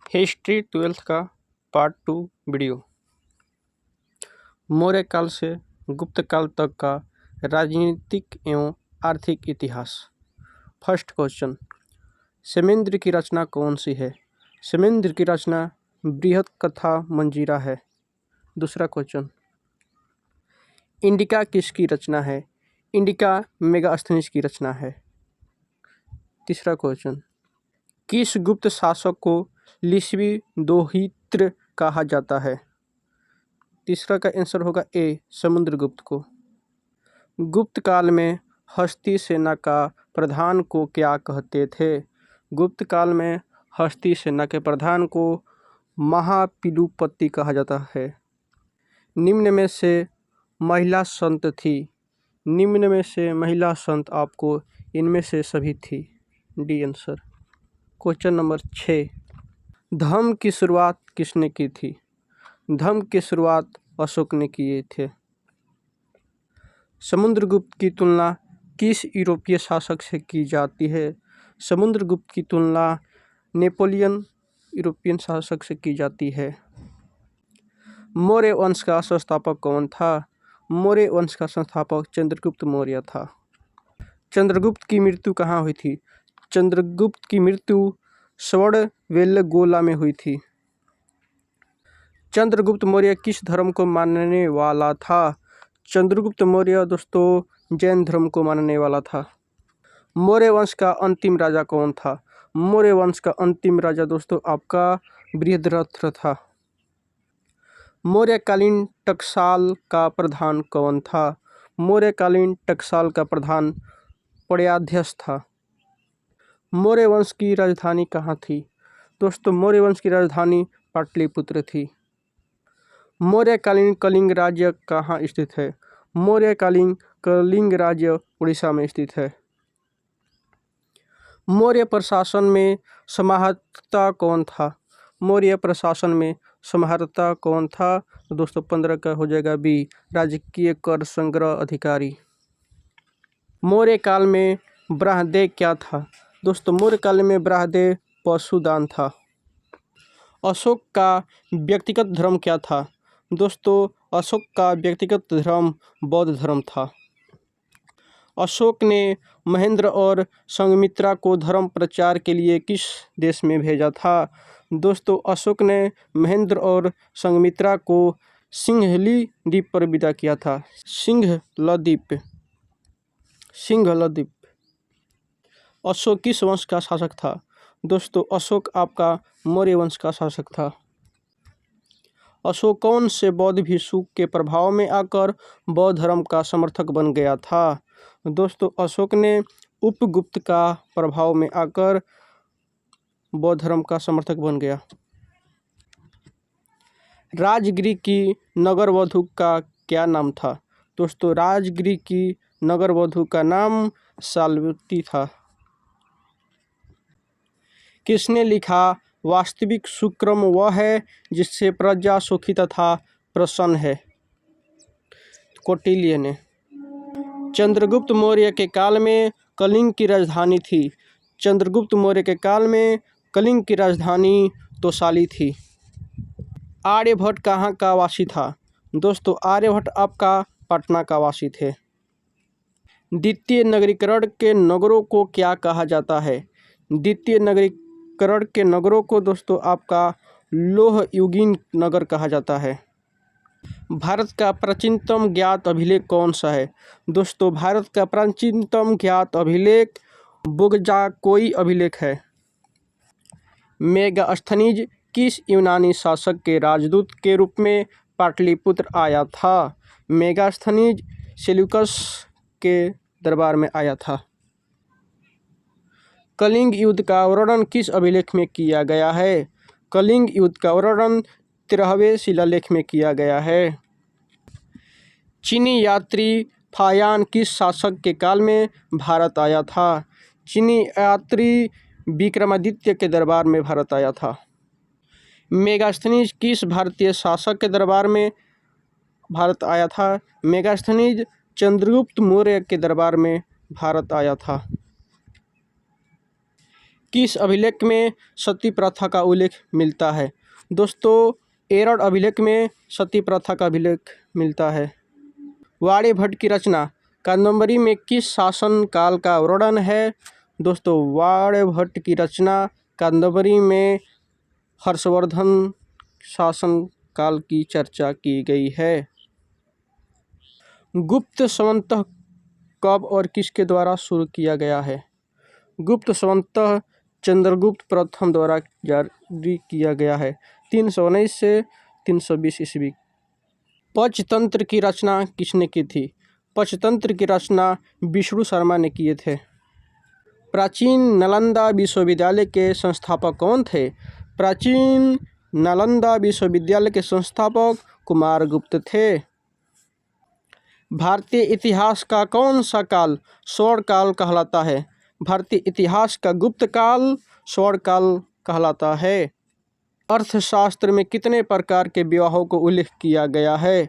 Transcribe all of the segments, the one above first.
History 12th का part 2 video. Maurya काल से गुप्त काल तक का राजनीतिक एवं आर्थिक इतिहास। फर्स्ट क्वेश्चन, क्षेमेंद्र की रचना कौन सी है? क्षेमेंद्र की रचना बृहत कथा मंजीरा है। दूसरा क्वेश्चन, इंडिका किसकी रचना है? इंडिका मेगास्थनीज की रचना है। तीसरा क्वेश्चन, किस गुप्त शासक को लिच्छवी दोहित्र कहा जाता है? तीसरा का आंसर होगा ए, समुद्रगुप्त को। गुप्त काल में हस्ती सेना का प्रधान को क्या कहते थे? गुप्त काल में हस्ती सेना के प्रधान को महापिलुपति कहा जाता है। निम्न में से महिला संत थी। निम्न में से महिला संत आपको इनमें से सभी थी। D answer. क्वेश्चन नंबर 6, धर्म की शुरुआत किसने की थी? धर्म की शुरुआत अशोक ने किए थे। समुद्रगुप्त की तुलना किस यूरोपीय शासक से की जाती है? समुद्रगुप्त की तुलना नेपोलियन यूरोपियन शासक से की जाती है। मौर्य वंश का संस्थापक कौन था? मौर्य वंश का संस्थापक चंद्रगुप्त मौर्य था। चंद्रगुप्त की मृत्यु कहाँ हुई थी? चंद्रगुप्त की मृत्यु श्रवणबेलगोला में हुई थी। चंद्रगुप्त मौर्य किस धर्म को मानने वाला था? चंद्रगुप्त मौर्य दोस्तों जैन धर्म को मानने वाला था। मौर्य वंश का अंतिम राजा कौन था? मौर्य वंश का अंतिम राजा दोस्तों आपका बृहद्रथ था। मौर्यकालीन टकसाल का प्रधान कौन था? मौर्यकालीन टकसाल का प्रधान पद्याध्यक्ष था। मौर्य वंश की राजधानी कहाँ थी? दोस्तों मौर्य वंश की राजधानी पाटलिपुत्र थी। मौर्यकालीन कलिंग राज्य कहाँ स्थित है? मौर्यकालीन कलिंग राज्य उड़ीसा में स्थित है। मौर्य प्रशासन में समाहर्ता कौन था? मौर्य प्रशासन में समाहर्ता कौन था? तो दोस्तों 15 का हो जाएगा बी, राजकीय कर संग्रह अधिकारी। मौर्य काल में ब्राह्मदेय क्या था? दोस्तों मौर्य काल में ब्राह्मदेय पशुदान था। अशोक का व्यक्तिगत धर्म क्या था? दोस्तों अशोक का व्यक्तिगत धर्म बौद्ध धर्म था। अशोक ने महेंद्र और संघमित्रा को धर्म प्रचार के लिए किस देश में भेजा था? दोस्तों अशोक ने महेंद्र और संघमित्रा को सिंहली द्वीप पर विदा किया था। सिंहलद्वीप। अशोक किस वंश का शासक था? दोस्तों अशोक आपका मौर्य वंश का शासक था। अशोक कौन से बौद्ध भिक्षु के प्रभाव में आकर बौद्ध धर्म का समर्थक बन गया था? दोस्तों अशोक ने उपगुप्त का प्रभाव में आकर बौद्ध धर्म का समर्थक बन गया। राजगिरी की नगरवधु का क्या नाम था? दोस्तों राजगिरी की नगरवधु का नाम साल्वती था। किसने लिखा वास्तविक सुक्रम वह है जिससे प्रजा सुखी तथा प्रसन्न है? कौटिल्य ने। चंद्रगुप्त मौर्य के काल में कलिंग की राजधानी थी। चंद्रगुप्त मौर्य के काल में कलिंग की राजधानी तोसाली थी। आर्यभट्ट कहाँ का वासी था? दोस्तों आर्यभट्ट आपका पटना का वासी थे। द्वितीय नगरीकरण के नगरों को क्या कहा जाता है? द्वितीय नगरीकरण के नगरों को दोस्तों आपका लौह युगीन नगर कहा जाता है। भारत का प्राचीनतम ज्ञात अभिलेख कौन सा है? दोस्तों भारत का प्राचीनतम ज्ञात अभिलेख बोगजाकोई अभिलेख है। मेगास्थनीज किस यूनानी शासक के राजदूत के रूप में पाटलिपुत्र आया था? मेगास्थनीज सेल्यूकस के दरबार में आया था। कलिंग युद्ध का वर्णन किस अभिलेख में किया गया है? कलिंग युद्ध का वर्णन 13वें शिलालेख में किया गया है। चीनी यात्री फायान किस शासक के काल में भारत आया था? चीनी यात्री विक्रमादित्य के दरबार में भारत आया था। मेगास्थनीज किस भारतीय शासक के दरबार में भारत आया था? मेगास्थनीज चंद्रगुप्त मौर्य के दरबार में भारत आया था। किस अभिलेख में सती प्रथा का उल्लेख मिलता है? दोस्तों, एरड़ अभिलेख में सती प्रथा का अभिलेख मिलता है। वाणी भट्ट की रचना कादंबरी में किस शासन काल का वर्णन है? दोस्तों, वाणी भट्ट की रचना कादंबरी में हर्षवर्धन शासन काल की चर्चा की गई है। गुप्त संवत कब और किसके द्वारा शुरू किया गया है? गुप्त संवत चंद्रगुप्त प्रथम द्वारा जारी किया गया है 319 से 320 ईस्वी। पंचतंत्र की रचना किसने की थी? पंचतंत्र की रचना विष्णु शर्मा ने किए थे। प्राचीन नालंदा विश्वविद्यालय के संस्थापक कौन थे? प्राचीन नालंदा विश्वविद्यालय के संस्थापक कुमारगुप्त थे। भारतीय इतिहास का कौन सा काल स्वर्ण काल कहलाता है? भारतीय इतिहास का गुप्त काल स्वर्ण काल कहलाता है। अर्थशास्त्र में कितने प्रकार के विवाहों को उल्लेख किया गया है?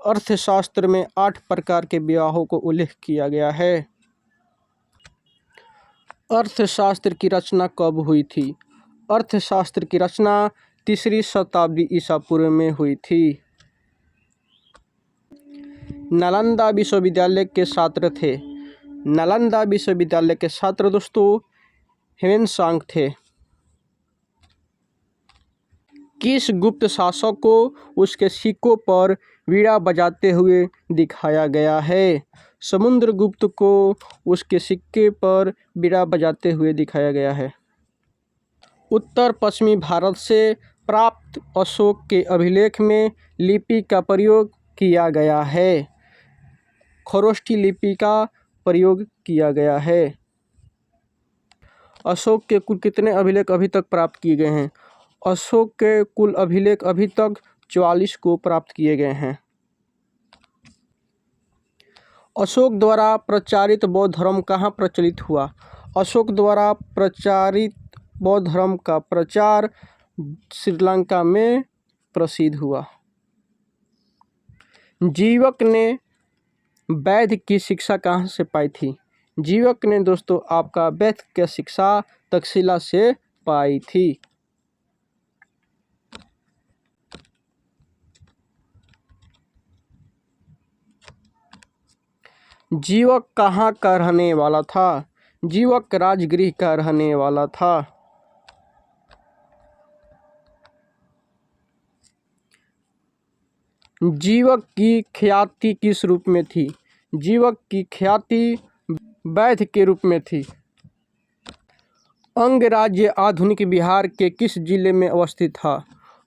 अर्थशास्त्र में 8 प्रकार के विवाहों को उल्लेख किया गया है। अर्थशास्त्र की रचना कब हुई थी? अर्थशास्त्र की रचना 3री शताब्दी ईसा पूर्व में हुई थी। नालंदा विश्वविद्यालय के छात्र थे। नालंदा विश्वविद्यालय के छात्र दोस्तों ह्वेनसांग थे। किस गुप्त शासक को उसके सिक्कों पर वीणा बजाते हुए दिखाया गया है? समुद्रगुप्त को उसके सिक्के पर वीणा बजाते हुए दिखाया गया है। उत्तर पश्चिमी भारत से प्राप्त अशोक के अभिलेख में लिपि का प्रयोग किया गया है। खरोष्ठी लिपि का प्रयोग किया गया है। अशोक के कुल कितने अभिलेख अभी तक प्राप्त किए गए हैं? अशोक के कुल अभिलेख अभी तक 44 को प्राप्त किए गए हैं। अशोक द्वारा प्रचारित बौद्ध धर्म कहाँ प्रचलित हुआ? अशोक द्वारा प्रचारित बौद्ध धर्म का प्रचार श्रीलंका में प्रसिद्ध हुआ। जीवक ने वैद्य की शिक्षा कहाँ से पाई थी? जीवक ने दोस्तों आपका वैद्य की शिक्षा तक्षशिला से पाई थी। जीवक कहाँ का रहने वाला था? जीवक राजगृह का रहने वाला था। जीवक की ख्याति किस रूप में थी? जीवक की ख्याति वैद्य के रूप में थी। अंगराज्य आधुनिक बिहार के किस जिले में अवस्थित था?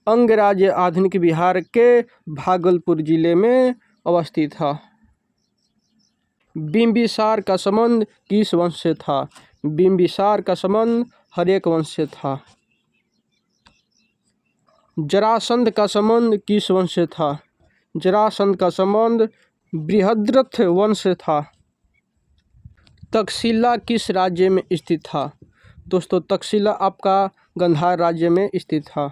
अंगराज्य आधुनिक बिहार के भागलपुर जिले में अवस्थित था। बिंबिसार का संबंध किस वंश से था? बिंबिसार का संबंध हर्यक वंश से था। जरासंध का संबंध किस वंश से था? जरासंध का संबंध बृहद्रथ वंश से था। तक्षशिला किस राज्य में स्थित था? दोस्तों, तक्षशिला आपका गांधार राज्य में स्थित था।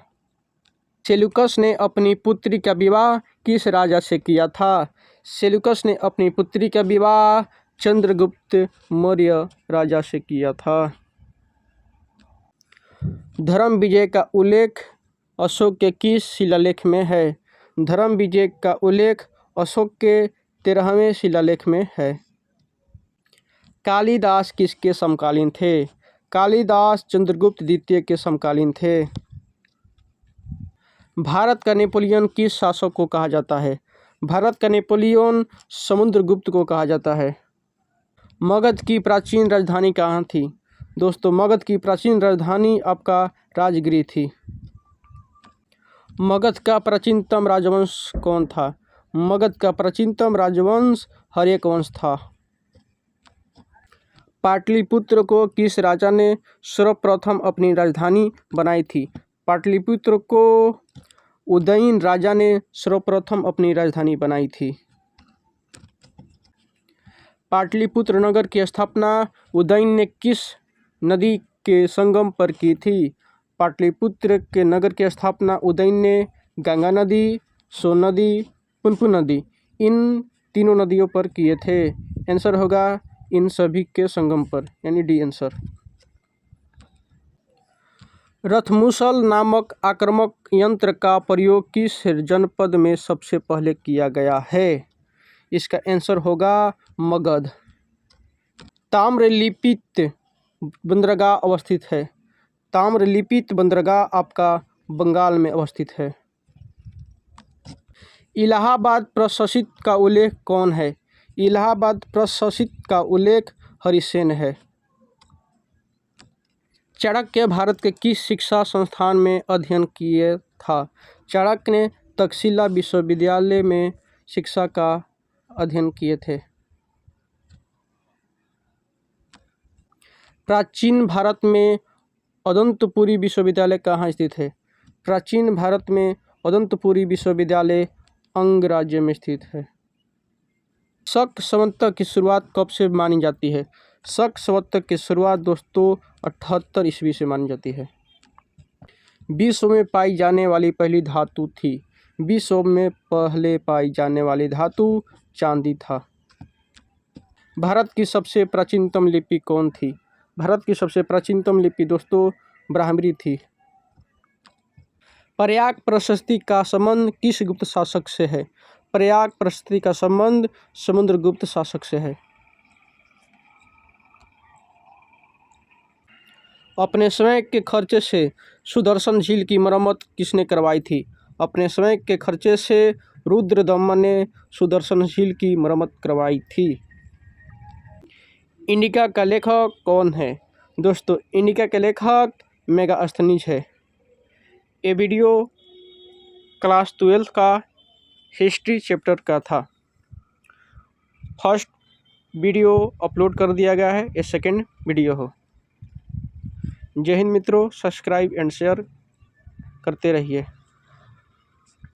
सेल्यूकस ने अपनी पुत्री का विवाह किस राजा से किया था? सेल्यूकस ने अपनी पुत्री का विवाह चंद्रगुप्त मौर्य राजा से किया था। धर्म विजय का उल्लेख अशोक के किस शिलालेख में है? धर्म विजय का उल्लेख अशोक के 13वें शिलालेख में है। कालिदास किसके समकालीन थे? कालिदास चंद्रगुप्त द्वितीय के समकालीन थे। भारत का नेपोलियन किस शासक को कहा जाता है? भारत का नेपोलियन समुद्रगुप्त को कहा जाता है। मगध की प्राचीन राजधानी कहाँ थी? दोस्तों, मगध की प्राचीन राजधानी आपका राजगृह थी। मगध का प्राचीनतम राजवंश कौन था? मगध का प्राचीनतम राजवंश हर्यक वंश था। पाटलिपुत्र को किस राजा ने सर्वप्रथम अपनी राजधानी बनाई थी? पाटलिपुत्र को उदयन राजा ने सर्वप्रथम अपनी राजधानी बनाई थी। पाटलिपुत्र नगर की स्थापना उदयन ने किस नदी के संगम पर की थी? पाटलिपुत्र के नगर की स्थापना उदयन ने गंगा नदी, सोन नदी, पुनपुन नदी इन तीनों नदियों पर किए थे। आंसर होगा इन सभी के संगम पर, यानी डी आंसर। रथमुसल नामक आक्रामक यंत्र का प्रयोग किस जनपद में सबसे पहले किया गया है? इसका आंसर होगा मगध। ताम्रलिप्त बंदरगाह अवस्थित है। ताम्रलिप्त बंदरगाह आपका बंगाल में अवस्थित है। इलाहाबाद प्रशासित का उल्लेख कौन है? इलाहाबाद प्रशासित का उल्लेख हरिसेन है। चाणक्य भारत के किस शिक्षा संस्थान में अध्ययन किए था? चाणक्य ने तक्षशिला विश्वविद्यालय में शिक्षा का अध्ययन किए थे। प्राचीन भारत में अदंतपुरी विश्वविद्यालय कहाँ स्थित है? प्राचीन भारत में अदंतपुरी विश्वविद्यालय अंग राज्य में स्थित है। शक संवत की शुरुआत कब से मानी जाती है? शक संवत की शुरुआत दोस्तों 78 ईस्वी से मानी जाती है। विश्व में पाई जाने वाली पहली धातु थी। विश्व में पहले पाई जाने वाली धातु चांदी था। भारत की सबसे प्राचीनतम लिपि कौन थी? भारत की सबसे प्राचीनतम लिपि दोस्तों ब्राह्मी थी। प्रयाग प्रशस्ति का संबंध किस गुप्त शासक से है? प्रयाग प्रशस्ति का संबंध समुद्रगुप्त शासक से है। अपने समय के खर्चे से सुदर्शन झील की मरम्मत किसने करवाई थी? अपने समय के खर्चे से रुद्रदमन ने सुदर्शन झील की मरम्मत करवाई थी। इंडिका का लेखक कौन है? दोस्तों इंडिका के लेखक मेगास्थनीज है। ये वीडियो क्लास 12 का हिस्ट्री चैप्टर का था। फर्स्ट वीडियो अपलोड कर दिया गया है, ये सेकंड वीडियो हो। जय हिंद मित्रों, सब्सक्राइब एंड शेयर करते रहिए।